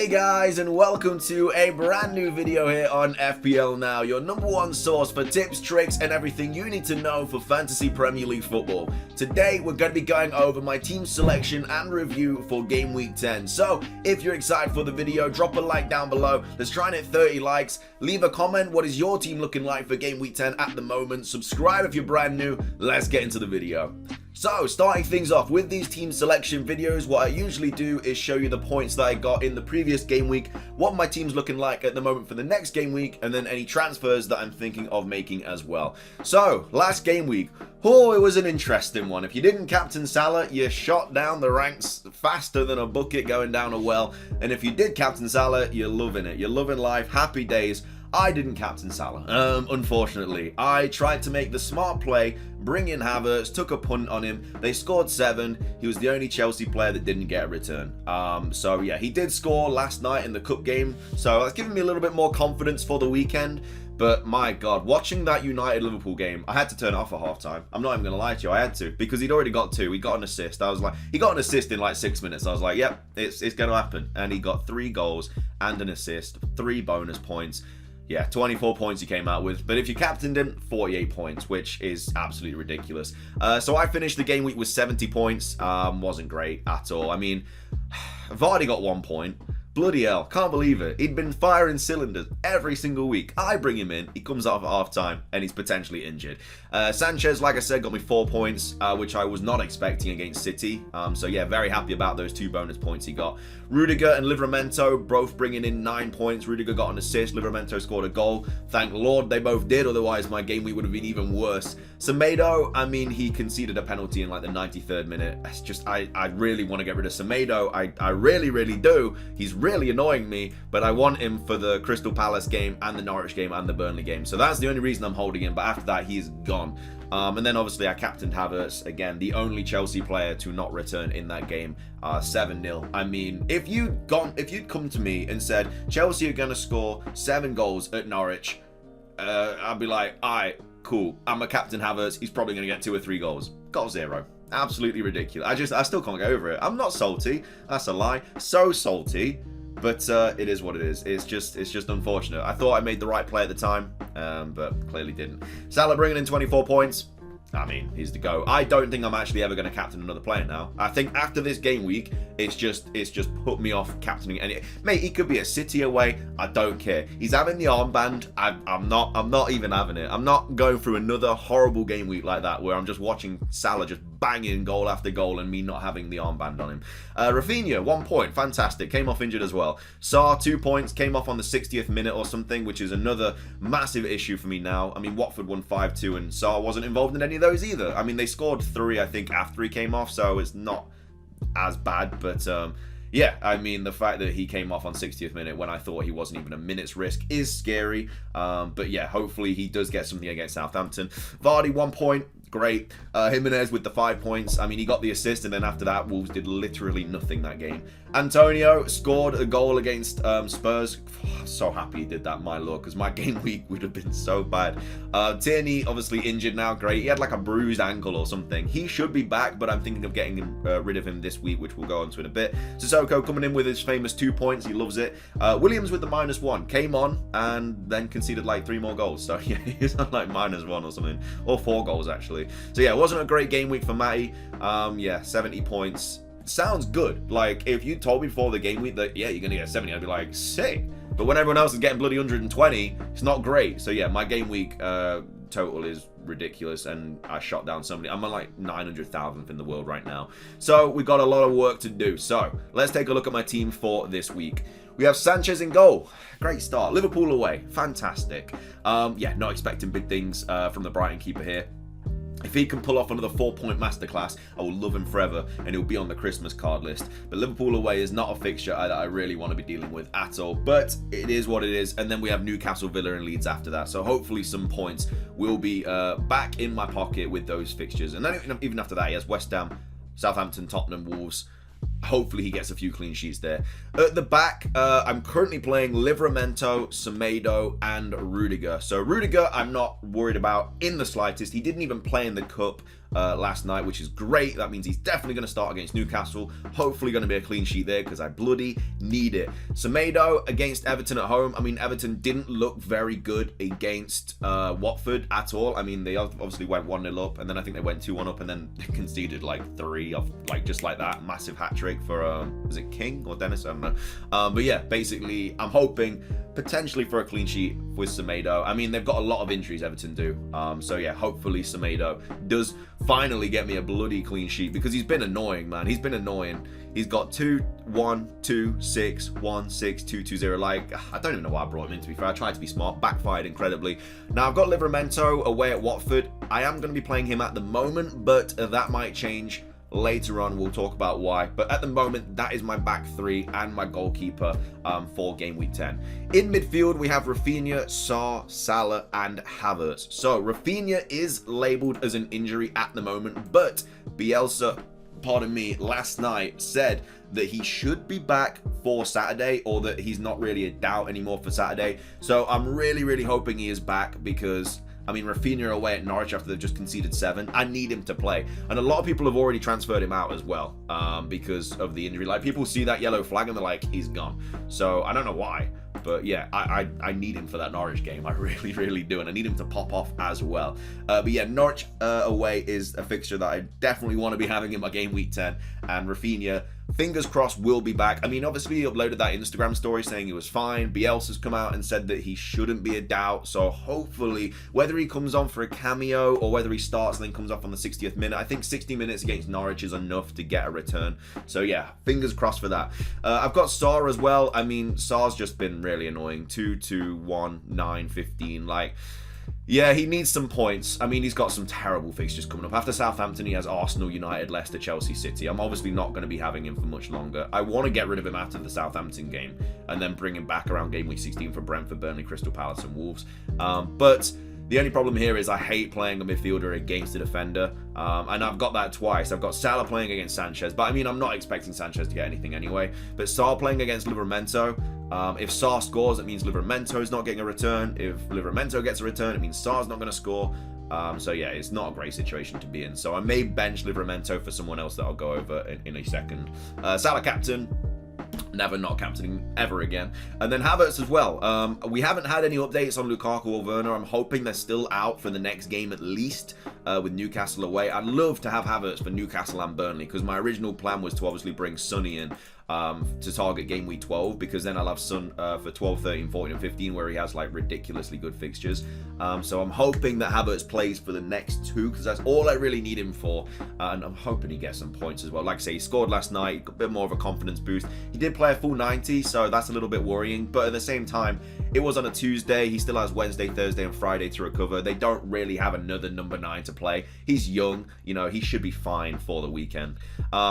Hey guys, and welcome to a brand new video here on FPL Now, your #1 source for tips, tricks, and everything you need to know for Fantasy Premier League football. Today, we're going to be going over my team selection and review for Game Week 10. So, if you're excited for the video, drop a like down below. Let's try and hit 30 likes. Leave a comment. What is your team looking like for Game Week 10 at the moment? Subscribe if you're brand new. Let's get into the video. So, starting things off with these team selection videos, what I usually do is show you the points that I got in the previous game week, what my team's looking like at the moment for the next game week, and then any transfers that I'm thinking of making as well. So, last game week, it was an interesting one. If you didn't captain Salah, you shot down the ranks faster than a bucket going down a well. And if you did captain Salah, you're loving it. You're loving life, happy days. I didn't captain Salah, unfortunately. I tried to make the smart play, bring in Havertz, took a punt on him. They scored 7. He was the only Chelsea player that didn't get a return. So yeah, he did score last night in the cup game. So that's giving me a little bit more confidence for the weekend. But my God, watching that United-Liverpool game, I had to turn it off at halftime. I'm not even going to lie to you, I had to. Because he'd already got 2. He got an assist. I was like, he got an assist in like 6 minutes. I was like, yep, it's going to happen. And he got 3 goals and an assist, 3 bonus points. Yeah, 24 points he came out with. But if you captained him, 48 points, which is absolutely ridiculous. So I finished the game week with 70 points. Wasn't great at all. I mean, Vardy got 1 point. Bloody hell, can't believe it. He'd been firing cylinders every single week. I bring him in, he comes out at half time, and he's potentially injured. Sanchez, like I said, got me 4 points, which I was not expecting against City. So yeah, very happy about those 2 bonus points he got. Rudiger and Livramento both bringing in 9 points. Rudiger got an assist, Livramento scored a goal. Thank Lord they both did, otherwise my game week would have been even worse. Semedo, I mean, he conceded a penalty in like the 93rd minute. It's just, I really want to get rid of Semedo. I really, really do. He's really annoying me, but I want him for the Crystal Palace game and the Norwich game and the Burnley game. So that's the only reason I'm holding him, but after that, he's gone. And then obviously I captained Havertz, again, the only Chelsea player to not return in that game, 7-0. I mean, if you'd come to me and said, Chelsea are going to score 7 goals at Norwich, I'd be like, alright, cool. I'm a captain Havertz, he's probably going to get 2 or 3 goals. Got 0. Absolutely ridiculous. I still can't get over it. I'm not salty. That's a lie. So salty. But it is what it is. It's just unfortunate. I thought I made the right play at the time, but clearly didn't. Salah bringing in 24 points. I mean, he's the go. I don't think I'm actually ever going to captain another player now. I think after this game week, it's just put me off captaining any. Mate, he could be a City away. I don't care. He's having the armband. I'm not even having it. I'm not going through another horrible game week like that where I'm just watching Salah just banging goal after goal and me not having the armband on him. Rafinha, 1 point. Fantastic. Came off injured as well. Sarr, 2 points. Came off on the 60th minute or something, which is another massive issue for me now. I mean, Watford won 5-2 and Sarr wasn't involved in any of those either. I mean, they scored 3, I think, after he came off, so it's not as bad, but yeah, I mean, the fact that he came off on 60th minute when I thought he wasn't even a minute's risk is scary. But yeah, hopefully he does get something against Southampton. Vardy, 1 point. Great. Jimenez with the 5 points. I mean, he got the assist, and then after that, Wolves did literally nothing that game. Antonio scored a goal against Spurs. So happy he did that, my lord, because my game week would have been so bad. Tierney, obviously injured now. Great. He had like a bruised ankle or something. He should be back, but I'm thinking of getting rid of him this week, which we'll go on to in a bit. Sissoko coming in with his famous 2 points. He loves it. Williams with the -1. Came on and then conceded like 3 more goals. So yeah, he's on like -1 or something. Or 4 goals, actually. So yeah, it wasn't a great game week for Matty. Yeah, 70 points. Sounds good. Like, if you told me before the game week that, yeah, you're going to get 70, I'd be like, sick. But when everyone else is getting bloody 120, it's not great. So yeah, my game week total is ridiculous, and I shot down somebody. I'm on like 900,000th in the world right now. So we've got a lot of work to do. So let's take a look at my team for this week. We have Sanchez in goal. Great start. Liverpool away. Fantastic. Yeah, not expecting big things from the Brighton keeper here. If he can pull off another 4-point masterclass, I will love him forever, and he'll be on the Christmas card list. But Liverpool away is not a fixture that I really want to be dealing with at all. But it is what it is. And then we have Newcastle, Villa, and Leeds after that. So hopefully some points will be back in my pocket with those fixtures. And then even after that, he has West Ham, Southampton, Tottenham, Wolves. Hopefully he gets a few clean sheets there. At the back, I'm currently playing Livramento, Semedo, and Rudiger. So Rudiger, I'm not worried about in the slightest. He didn't even play in the cup. last night, which is great. That means he's definitely going to start against Newcastle. Hopefully going to be a clean sheet there because I bloody need it. Semedo against Everton at home. I mean, Everton didn't look very good against Watford at all. I mean, they obviously went 1-0 up, and then I think they went 2-1 up, and then they conceded like 3 off, like just like that. Massive hat trick for, was it King or Dennis? I don't know. But yeah, basically, I'm hoping potentially for a clean sheet with Semedo. I mean, they've got a lot of injuries, Everton do. So yeah, hopefully Semedo does finally get me a bloody clean sheet because he's been annoying, man. He's been annoying. He's got 2-1, 2-6, 1-6, 2-2-0. Like, I don't even know why I brought him in, to be fair. I tried to be smart, backfired incredibly. Now, I've got Livramento away at Watford. I am going to be playing him at the moment, but that might change later on. We'll talk about why. But at the moment, that is my back 3 and my goalkeeper for game week 10. In midfield, we have Rafinha, Sarr, Salah, and Havertz. So, Rafinha is labelled as an injury at the moment, but Bielsa, pardon me, last night said that he should be back for Saturday, or that he's not really a doubt anymore for Saturday. So I'm really hoping he is back because, I mean, Rafinha away at Norwich after they've just conceded 7. I need him to play. And a lot of people have already transferred him out as well because of the injury. Like, people see that yellow flag and they're like, he's gone. So I don't know why. But yeah, I need him for that Norwich game. I really do. And I need him to pop off as well. But yeah, Norwich away is a fixture that I definitely want to be having in my game week 10. And Rafinha, fingers crossed, will be back. I mean, obviously, he uploaded that Instagram story saying he was fine. Bielsa's come out and said that he shouldn't be a doubt. So hopefully, whether he comes on for a cameo or whether he starts and then comes off on the 60th minute, I think 60 minutes against Norwich is enough to get a return. So yeah, fingers crossed for that. I've got Sarr as well. I mean, Sarr's just been really annoying. 2-2, 1, 9, 15. Like, yeah, he needs some points. I mean, he's got some terrible fixtures coming up. After Southampton, he has Arsenal, United, Leicester, Chelsea, City. I'm obviously not going to be having him for much longer. I want to get rid of him after the Southampton game and then bring him back around game week 16 for Brentford, Burnley, Crystal Palace, and Wolves. But the only problem here is I hate playing a midfielder against a defender, and I've got that twice. I've got Salah playing against Sanchez, but I mean, I'm not expecting Sanchez to get anything anyway. But Sarr playing against Livramento, if Sarr scores, it means Livramento's not getting a return. If Livramento gets a return, it means Sarr's not going to score. So yeah, it's not a great situation to be in. So I may bench Livramento for someone else that I'll go over in a second. Salah captain. Never not captaining ever again. And then Havertz as well. We haven't had any updates on Lukaku or Werner. I'm hoping they're still out for the next game at least with Newcastle away. I'd love to have Havertz for Newcastle and Burnley because my original plan was to obviously bring Sonny in to target game week 12 because then I'll have Son for 12, 13, 14 and 15 where he has like ridiculously good fixtures. So I'm hoping that Havertz plays for the next 2 because that's all I really need him for, and I'm hoping he gets some points as well. Like I say, he scored last night, got a bit more of a confidence boost. He did play a full 90, so that's a little bit worrying, but at the same time, it was on a Tuesday. He still has Wednesday, Thursday and Friday to recover. They don't really have another number 9 to play. He's young, you know, he should be fine for the weekend.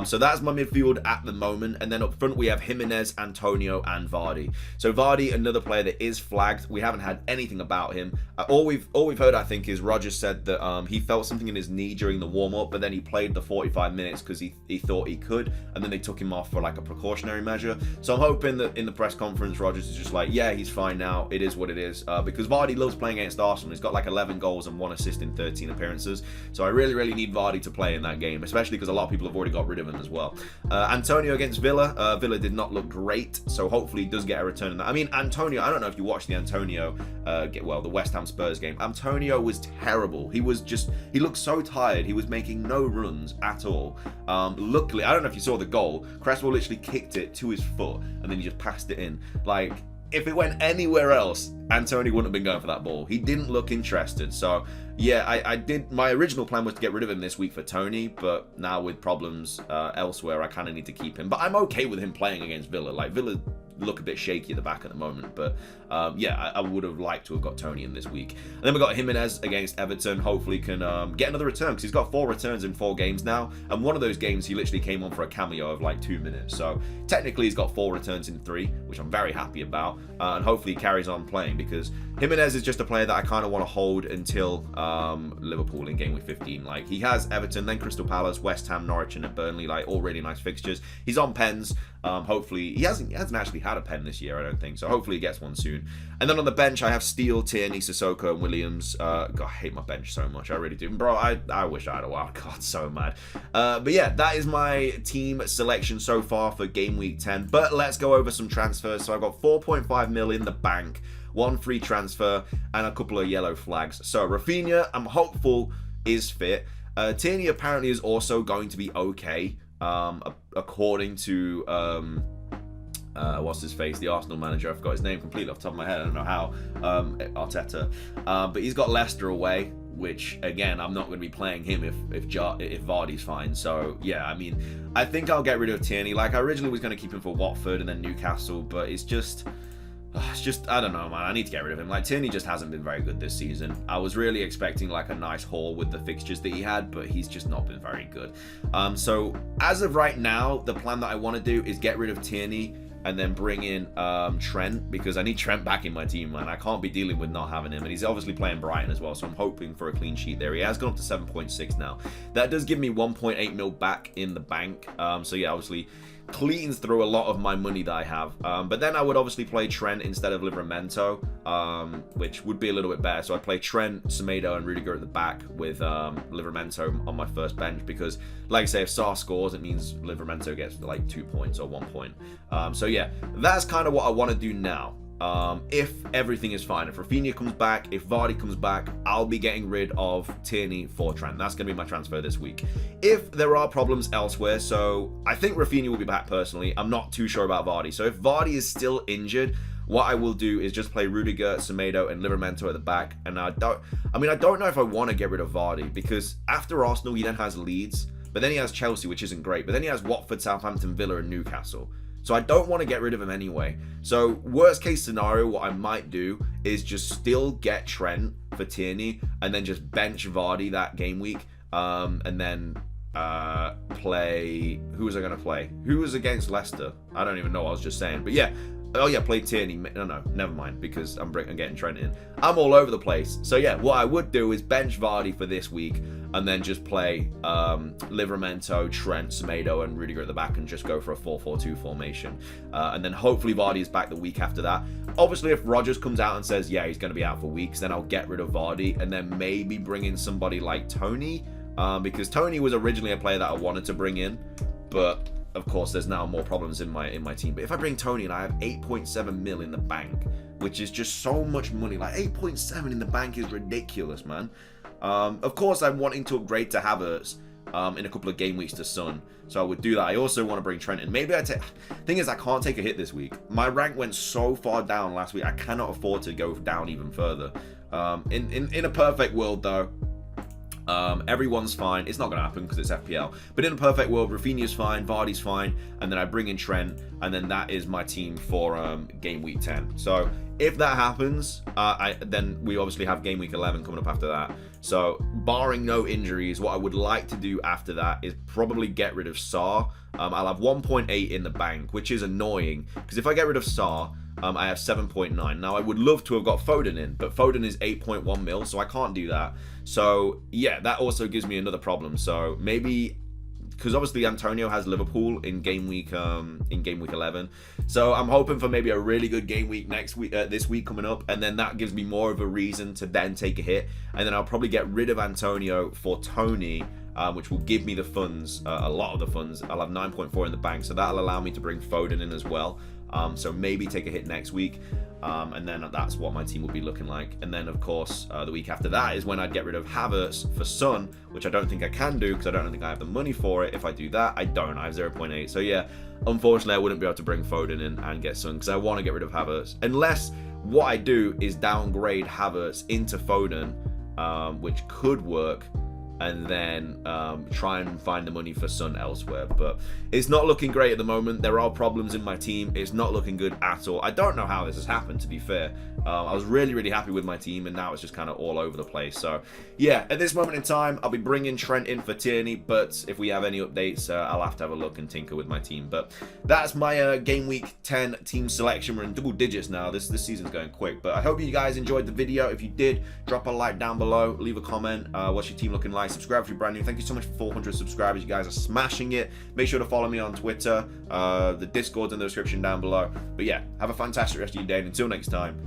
So that's my midfield at the moment, and then up front we have Jimenez, Antonio and Vardy. So Vardy, another player that is flagged. We haven't had anything about him. All we've heard, I think, is Rodgers said that he felt something in his knee during the warm-up, but then he played the 45 minutes because he thought he could, and then they took him off for like a precautionary measure. So I'm hoping that in the press conference Rodgers is just like, yeah, he's fine now, it is what it is, because Vardy loves playing against Arsenal. He's got like 11 goals and 1 assist in 13 appearances, so I really need Vardy to play in that game, especially because a lot of people have already got rid of him as well. Antonio against Villa. Villa did not look great, so hopefully he does get a return in that. I mean, Antonio, I don't know if you watched the Antonio the West Ham Spurs game. Antonio was terrible. He looked so tired. He was making no runs at all. Luckily, I don't know if you saw the goal, Cresswell literally kicked it to his foot and then he just passed it in. Like, if it went anywhere else, Antonio wouldn't have been going for that ball. He didn't look interested. So yeah, I did. My original plan was to get rid of him this week for Tony, but now with problems elsewhere, I kind of need to keep him. But I'm okay with him playing against Villa. Like, Villa look a bit shaky at the back at the moment, but yeah, I would have liked to have got Tony in this week. And then we got Jimenez against Everton. Hopefully can get another return because he's got 4 returns in 4 games now, and one of those games he literally came on for a cameo of like 2 minutes. So technically he's got 4 returns in 3, which I'm very happy about, and hopefully he carries on playing because Jimenez is just a player that I kind of want to hold until Liverpool in game week 15. Like, he has Everton, then Crystal Palace, West Ham, Norwich and Burnley, like all really nice fixtures. He's on pens, Hopefully, he hasn't actually had a pen this year, I don't think. So hopefully he gets one soon. And then on the bench, I have Steele, Tierney, Sissoko, and Williams. God, I hate my bench so much. I really do. Bro, I wish I had a wild card. So mad. But yeah, that is my team selection so far for Game Week 10. But let's go over some transfers. So I've got 4.5 mil in the bank, 1 free transfer, and a couple of yellow flags. So Rafinha, I'm hopeful, is fit. Tierney apparently is also going to be okay. According to what's his face, the Arsenal manager, I forgot his name completely off the top of my head, I don't know how, Arteta, but he's got Leicester away, which again, I'm not going to be playing him if Vardy's fine. So yeah, I mean, I think I'll get rid of Tierney. Like, I originally was going to keep him for Watford and then Newcastle, but it's just, I don't know, man. I need to get rid of him. Like, Tierney just hasn't been very good this season. I was really expecting like a nice haul with the fixtures that he had, but he's just not been very good. So as of right now, the plan that I want to do is get rid of Tierney and then bring in Trent, because I need Trent back in my team, man. I can't be dealing with not having him, and he's obviously playing Brighton as well, so I'm hoping for a clean sheet there. He has gone up to 7.6 now. That does give me 1.8 mil back in the bank. So yeah, obviously cleans through a lot of my money that I have, but then I would obviously play Trent instead of Livramento, which would be a little bit better. So I play Trent, Semedo, and Rudiger at the back with Livramento on my first bench, because like I say, if Sarr scores, it means Livramento gets like 2 points or 1 point. So yeah, that's kind of what I want to do now. If everything is fine, if Rafinha comes back, if Vardy comes back, I'll be getting rid of Tierney for Trent. That's going to be my transfer this week. If there are problems elsewhere, so I think Rafinha will be back personally. I'm not too sure about Vardy. So if Vardy is still injured, what I will do is just play Rudiger, Semedo, and Livramento at the back. And I don't know if I want to get rid of Vardy, because after Arsenal, he then has Leeds, but then he has Chelsea, which isn't great. But then he has Watford, Southampton, Villa, and Newcastle. So I don't want to get rid of him anyway. So worst case scenario, what I might do is just still get Trent for Tierney and then just bench Vardy that game week. And then play... Who was I going to play? Who was against Leicester? I don't even know what I was just saying. But yeah. Oh yeah, play Tierney. No, never mind, because I'm getting Trent in. I'm all over the place. So yeah, what I would do is bench Vardy for this week and then just play Livramento, Trent, Semedo, and Rudiger at the back and just go for a 4-4-2 formation. And then hopefully Vardy is back the week after that. Obviously, if Rodgers comes out and says, yeah, he's going to be out for weeks, then I'll get rid of Vardy and then maybe bring in somebody like Tony, because Tony was originally a player that I wanted to bring in, but of course, there's now more problems in my team. But if I bring Tony and I have 8.7 mil in the bank, which is just so much money. Like 8.7 in the bank is ridiculous, man. Of course, I'm wanting to upgrade to Havertz in a couple of game weeks to Son. So I would do that. I also want to bring Trent in. Maybe thing is, I can't take a hit this week. My rank went so far down last week. I cannot afford to go down even further. In a perfect world, though, everyone's fine. It's not going to happen because it's FPL. But in a perfect world, Rafinha's fine, Vardy's fine, and then I bring in Trent, and then that is my team for game week 10. So if that happens, then we obviously have game week 11 coming up after that. So barring no injuries, what I would like to do after that is probably get rid of Sarr. I'll have 1.8 in the bank, which is annoying because if I get rid of Sarr, I have 7.9. Now, I would love to have got Foden in, but Foden is 8.1 mil, so I can't do that. So, yeah, that also gives me another problem. So, maybe... because obviously Antonio has Liverpool in game week 11. So, I'm hoping for maybe a really good game week this week coming up, and then that gives me more of a reason to then take a hit. And then I'll probably get rid of Antonio for Tony, which will give me the funds, a lot of the funds. I'll have 9.4 in the bank, so that'll allow me to bring Foden in as well. So maybe take a hit next week, and then that's what my team will be looking like. And then, of course, the week after that is when I'd get rid of Havertz for Son, which I don't think I can do because I don't think I have the money for it. If I do that, I don't. I have 0.8. So yeah, unfortunately, I wouldn't be able to bring Foden in and get Son because I want to get rid of Havertz. Unless what I do is downgrade Havertz into Foden, which could work, and then try and find the money for Son elsewhere. But it's not looking great at the moment. There are problems in my team. It's not looking good at all. I don't know how this has happened, to be fair. I was really, really happy with my team, and now it's just kind of all over the place. So, yeah, at this moment in time, I'll be bringing Trent in for Tierney, but if we have any updates, I'll have to have a look and tinker with my team. But that's my Game Week 10 team selection. We're in double digits now. This season's going quick. But I hope you guys enjoyed the video. If you did, drop a like down below. Leave a comment. What's your team looking like? subscribe if you're brand new. Thank you so much for 400 subscribers. You guys are smashing it. Make sure to follow me on Twitter. The Discord's in the description down below. But yeah, have a fantastic rest of your day, and until next time,